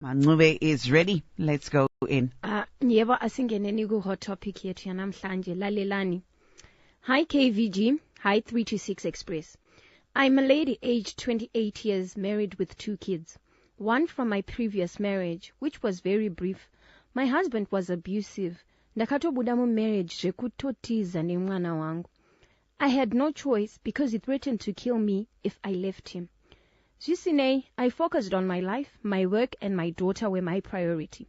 Manube is ready. Let's go in. Yebo asingeneni ku hot topic yethu yanamhlanje lalelani. Hi KVG, hi 326 Express. I'm a lady aged 28 years, married with 2 kids. One from my previous marriage, which was very brief. My husband was abusive. Ndakatobuda mu marriage zvekutotiza nemwana wangu. I had no choice because he threatened to kill me if I left him. Zvisinei, I focused on my life, my work, and my daughter were my priority.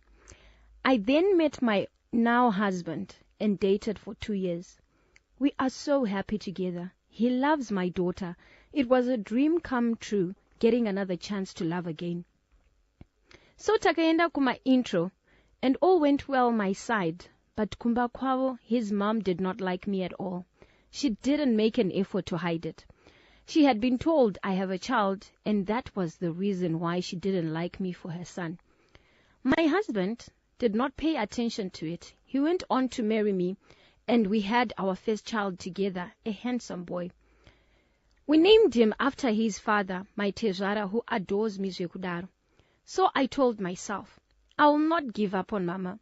I then met my now husband and dated for 2 years. We are so happy together. He loves my daughter. It was a dream come true, getting another chance to love again. So takaenda kuma intro, and all went well my side, but kumba kwavo, his mom did not like me at all. She didn't make an effort to hide it. She had been told I have a child, and that was the reason why she didn't like me for her son. My husband did not pay attention to it. He went on to marry me, and we had our first child together, a handsome boy. We named him after his father, my Tezara, who adores me zvekudaro. So I told myself, I will not give up on Mama.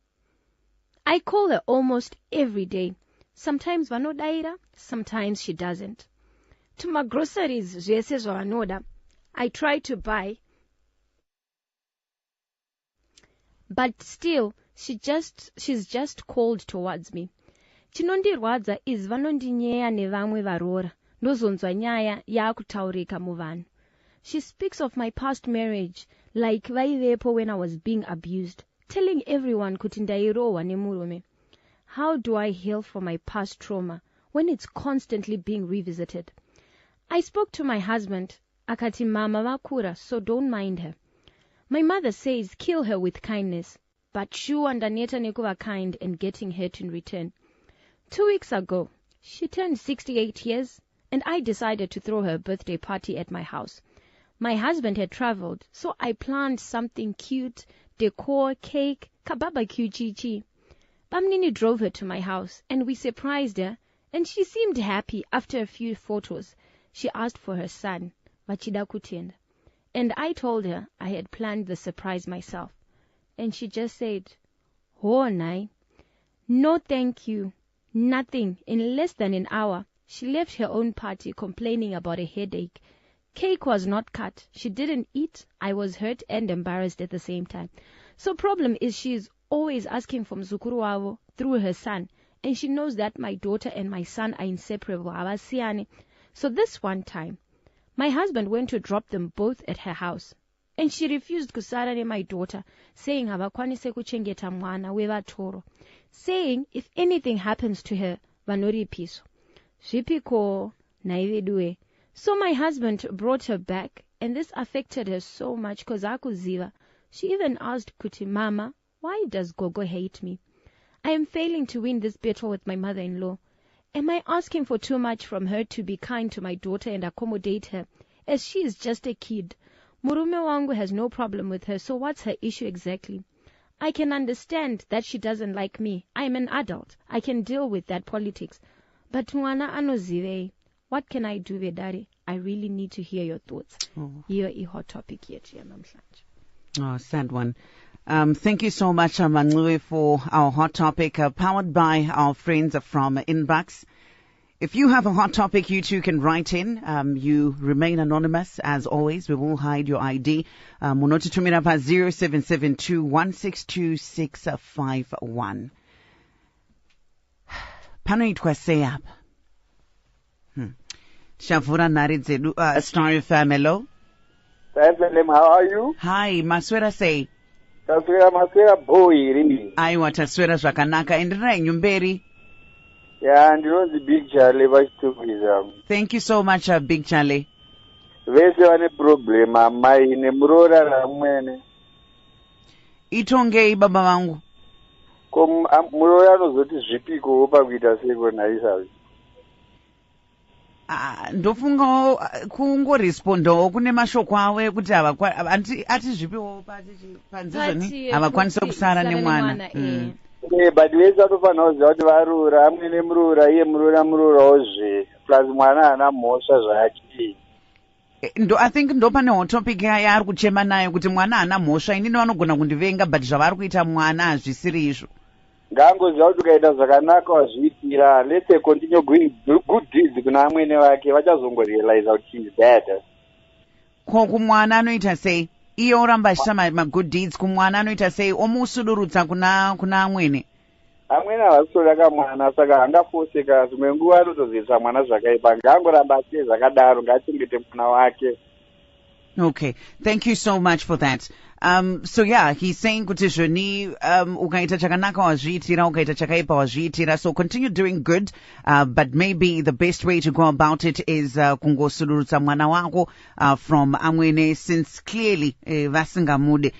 I call her almost every day. Sometimes vanodaira, sometimes she doesn't. To my groceries, zvese zvavanoda, I try to buy, but still, she's just cold towards me. Chinondirwadza is vanondinyeya nevamwe varora, ndozonzwa nyaya yakutaurika muvanhu. She speaks of my past marriage like vaivepo when I was being abused, telling everyone kuti ndairohwa nemurume. How do I heal from my past trauma when it's constantly being revisited? I spoke to my husband, akati mama vakura, so don't mind her. My mother says kill her with kindness, but sure ndaneta nekuva kind and getting hurt in return. 2 weeks ago, she turned 68 years, and I decided to throw her a birthday party at my house. My husband had traveled, so I planned something cute, decor, cake, kabarbecue chichi. Bamnini drove her to my house, and we surprised her, and she seemed happy after a few photos. She asked for her son, vachida kutenda, and I told her I had planned the surprise myself. And she just said, oh, nai. No thank you. Nothing. In less than an hour, she left her own party complaining about a headache. Cake was not cut. She didn't eat. I was hurt and embarrassed at the same time. So problem is she is always asking for mzukuru wavo through her son, and she knows that my daughter and my son are inseparable. Avasiyani. So this one time, my husband went to drop them both at her house, and she refused kusara ne my daughter, saying havakwanise kuchengeta mwana wevatoro, saying if anything happens to her, vanoripiso. Zvipiko naivedue. So my husband brought her back, and this affected her so much because akuziva. She even asked kuti, Mama, why does Gogo hate me? I am failing to win this battle with my mother-in-law. Am I asking for too much from her to be kind to my daughter and accommodate her, as she is just a kid? Murume wangu has no problem with her, so what's her issue exactly? I can understand that she doesn't like me. I am an adult. I can deal with that politics. But mwana anozive. What can I do, Vedari? I really need to hear your thoughts. Here is hot topic yet. Oh, sad one. Thank you so much, Manlui, for our hot topic, powered by our friends from Inbox. If you have a hot topic, you too can write in. You remain anonymous, as always. We will hide your ID. Munoti tumirapa 0772162651. Panoitwa say up. Shavura Naridzedu, Star FM, hello. How are you? Hi, Maswera say. Maswera boy, really. Aiwa taswera zvakanaka endera nyumberi. Yeah, and you know the Big Charlie vachitukwizam. Thank you so much, Big Charlie. Vese vane problem amai nemurora ramwene. Itongei baba vangu. Murora anozoti zvipiko pakuita seko naisavi. Ndofunga kungorespondawo kune mashoko awo ekuti ati zvipiwo panzizoni havakwanisa kusara nemwana. But vese vanofanira kuziva kuti varura, amwene murura, iye mururawo zve, plus mwana haana mhosva zvake. I think ndo pane hot topic yaari kuchema nayo kuti mwana haana mhosva. Inini vanogona kundivenga, but zvavari kuita mwana hazvisiri izvo. Ngangoziva kuti ukaita zvakanaka wazviitira, let's say continue doing good deeds kuna amwene vake, vachazongorealize kuti she's bad. Ko kumwana anoita sei? Iye oramba achiita ma-good deeds. Kumwana anoita sei? Omusudurutsa kuna amwene. Amwene havasitoraka mwana, saka hangafoseka. Zvimwe nguva anotozivisa mwana zvakaipa. Ngaangoramba achiite zvakadaro, ngaachengete mwana wake. Okay, thank you so much for that. So yeah, he's saying kuti zvoni ukaita chakanaka wazviitira, ukaita chakaipa wazviitira. So continue doing good, but maybe the best way to go about it is kungosudurutsa mwana wako from amwene, since clearly vasingamude.